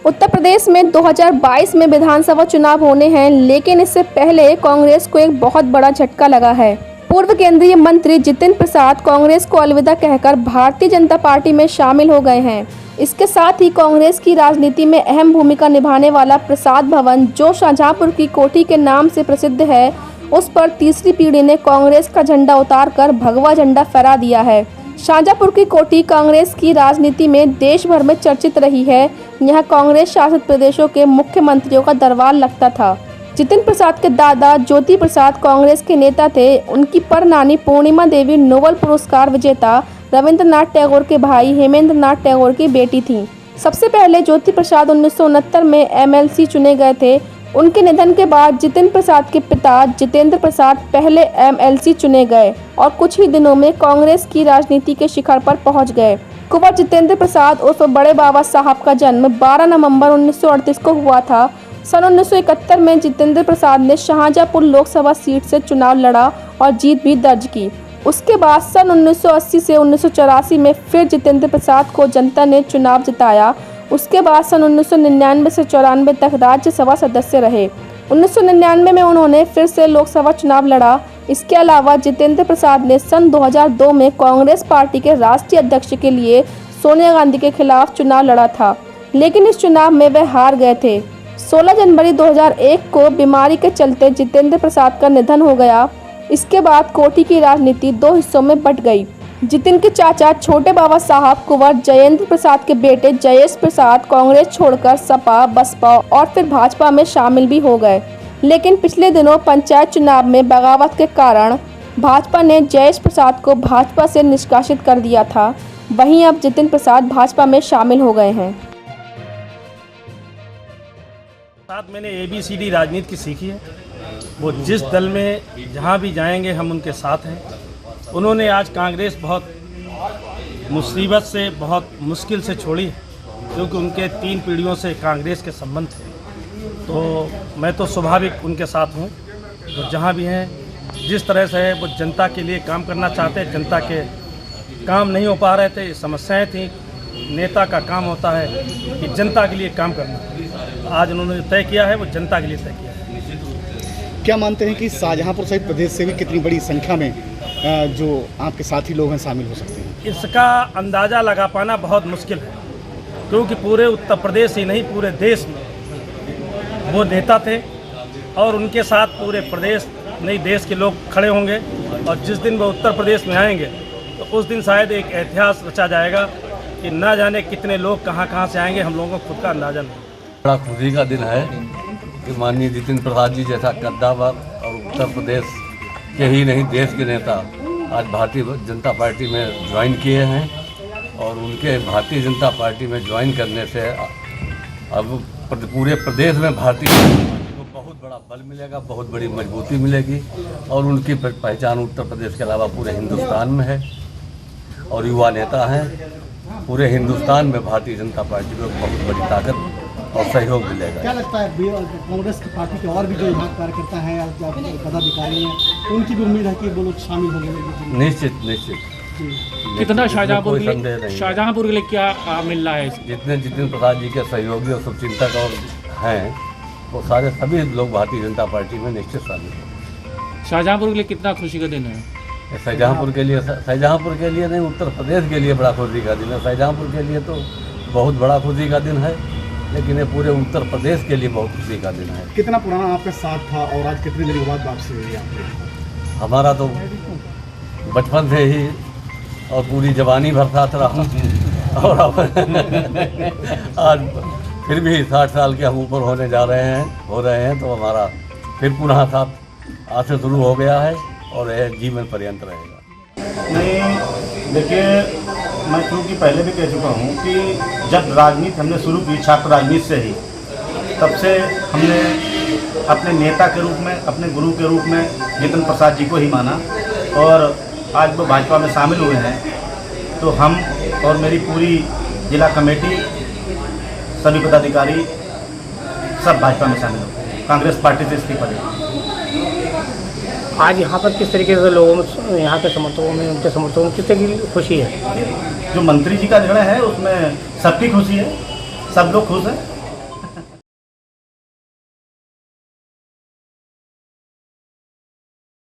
उत्तर प्रदेश में 2022 में विधानसभा चुनाव होने हैं, लेकिन इससे पहले कांग्रेस को एक बहुत बड़ा झटका लगा है। पूर्व केंद्रीय मंत्री जितेंद्र प्रसाद कांग्रेस को अलविदा कहकर भारतीय जनता पार्टी में शामिल हो गए हैं। इसके साथ ही कांग्रेस की राजनीति में अहम भूमिका निभाने वाला प्रसाद भवन, जो शाहजहांपुर की कोठी के नाम से प्रसिद्ध है, उस पर तीसरी पीढ़ी ने कांग्रेस का झंडा उतारकर भगवा झंडा फहरा दिया है। शाहजहांपुर की कोठी कांग्रेस की राजनीति में देश भर में चर्चित रही है। यह कांग्रेस शासित प्रदेशों के मुख्यमंत्रियों का दरबार लगता था। जितेंद्र प्रसाद के दादा ज्योति प्रसाद कांग्रेस के नेता थे। उनकी परनानी पूर्णिमा देवी नोबेल पुरस्कार विजेता रविंद्रनाथ टैगोर के भाई हेमेंद्र नाथ टैगोर की बेटी थीं। सबसे पहले ज्योति प्रसाद 1969 में एमएलसी चुने गए थे। उनके निधन के बाद जितेंद्र प्रसाद के पिता जितेंद्र प्रसाद पहले एमएलसी चुने गए और कुछ ही दिनों में कांग्रेस की राजनीति के शिखर पर पहुंच गए। कुंवर जितेंद्र प्रसाद उर्फ बड़े बाबा साहब का जन्म 12 नवंबर 1938 को हुआ था। सन 1971 में जितेंद्र प्रसाद ने शाहजहांपुर लोकसभा सीट से चुनाव लड़ा और जीत भी दर्ज की। उसके बाद सन 1980 से 1984 में फिर जितेंद्र प्रसाद को जनता ने चुनाव जिताया। उसके बाद सन 1999 से 94 तक राज्यसभा सदस्य रहे। 1999 में उन्होंने फिर से लोकसभा चुनाव लड़ा। इसके अलावा जितेंद्र प्रसाद ने सन 2002 में कांग्रेस पार्टी के राष्ट्रीय अध्यक्ष के लिए सोनिया गांधी के खिलाफ चुनाव लड़ा था, लेकिन इस चुनाव में वे हार गए थे। 16 जनवरी 2001 को बीमारी के चलते जितेंद्र प्रसाद का निधन हो गया। इसके बाद कोठी की राजनीति दो हिस्सों में बंट गई। जितिन के चाचा छोटे बाबा साहब कुंवर जयेंद्र प्रसाद के बेटे जयेश प्रसाद कांग्रेस छोड़कर सपा, बसपा और फिर भाजपा में शामिल भी हो गए। लेकिन पिछले दिनों पंचायत चुनाव में बगावत के कारण भाजपा ने जयेश प्रसाद को भाजपा से निष्कासित कर दिया था। वहीं अब जितेंद्र प्रसाद भाजपा में शामिल हो गए हैं। साथ मैंने ABCD राजनीति की सीखी है। वो जिस दल में जहाँ भी जाएंगे हम उनके साथ हैं। उन्होंने आज कांग्रेस बहुत मुसीबत से, बहुत मुश्किल से छोड़ी, क्योंकि उनके 3 पीढ़ियों से कांग्रेस के संबंध थे। तो मैं तो स्वाभाविक उनके साथ हूँ। तो जहाँ भी हैं, जिस तरह से है वो जनता के लिए काम करना चाहते हैं। जनता के काम नहीं हो पा रहे थे, समस्याएं थी। नेता का काम होता है कि जनता के लिए काम करना। आज उन्होंने तय किया है, वो जनता के लिए तय किया है। क्या मानते हैं कि शाहजहांपुर सहित प्रदेश से भी कितनी बड़ी संख्या में जो आपके साथी लोग हैं शामिल हो सकते हैं? इसका अंदाज़ा लगा पाना बहुत मुश्किल है, क्योंकि पूरे उत्तर प्रदेश ही नहीं, पूरे देश में वो नेता थे और उनके साथ पूरे प्रदेश नहीं देश के लोग खड़े होंगे। और जिस दिन वो उत्तर प्रदेश में आएंगे तो उस दिन शायद एक इतिहास रचा जाएगा कि ना जाने कितने लोग कहाँ से आएंगे। हम लोगों को खुद का अंदाज़ा नहीं। बड़ा खुशी का दिन है कि माननीय जितेंद्र प्रसाद जी जैसा कद्दावर और उत्तर प्रदेश के ही नहीं देश के नेता आज भारतीय जनता पार्टी में ज्वाइन किए हैं। और उनके भारतीय जनता पार्टी में ज्वाइन करने से अब पूरे प्रदेश में भारतीय जनता पार्टी को बहुत बड़ा बल मिलेगा, बहुत बड़ी मजबूती मिलेगी। और उनकी पहचान उत्तर प्रदेश के अलावा पूरे हिंदुस्तान में है और युवा नेता हैं। पूरे हिंदुस्तान में भारतीय जनता पार्टी को बहुत बड़ी ताकत और सहयोग मिलेगा। क्या लगता है कांग्रेस की पार्टी के और भी जो यहाँ कार्यकर्ता हैं या पदाधिकारी हैं, उनकी भी उम्मीद है कि वो लोग शामिल होंगे? निश्चित। कितना शाहजहांपुर के लिए क्या मिल रहा है? जितने जितेंद्र प्रसाद जी के सहयोगी और शुभचिंतक और हैं, वो सारे सभी लोग भारतीय जनता पार्टी में निश्चित शामिल हैं। शाहजहांपुर के लिए कितना खुशी का दिन है? शाहजहांपुर के लिए नहीं, उत्तर प्रदेश के लिए बड़ा खुशी का दिन है। शाहजहांपुर के लिए तो बहुत बड़ा खुशी का दिन है, लेकिन ये पूरे उत्तर प्रदेश के लिए बहुत खुशी का दिन है। कितना पुराना आपका साथ था और आज कितने दिन के बाद वापसी हुई आपकी? हमारा तो बचपन से ही और पूरी जवानी भर साथ रहा और आज फिर भी 60 साल के हम ऊपर हो रहे हैं तो हमारा फिर पुनः साथ आज से शुरू हो गया है और यह जीवन पर्यंत रहेगा। नहीं, देखिए, मैं क्योंकि पहले भी कह चुका हूँ कि जब राजनीति हमने शुरू की छात्र राजनीति से ही, तब से हमने अपने नेता के रूप में, अपने गुरु के रूप में जितेंद्र प्रसाद जी को ही माना। और आज वो भाजपा में शामिल हुए हैं तो हम और मेरी पूरी जिला कमेटी, सभी पदाधिकारी सब भाजपा में शामिल हो, कांग्रेस पार्टी से इस्तीफा दिया। आज यहाँ पर किस तरीके से लोगों में, यहाँ के समर्थकों में, उनके समर्थकों में किस तरीके की खुशी है? जो मंत्री जी का निर्णय है उसमें सबकी खुशी है, सब लोग खुश हैं।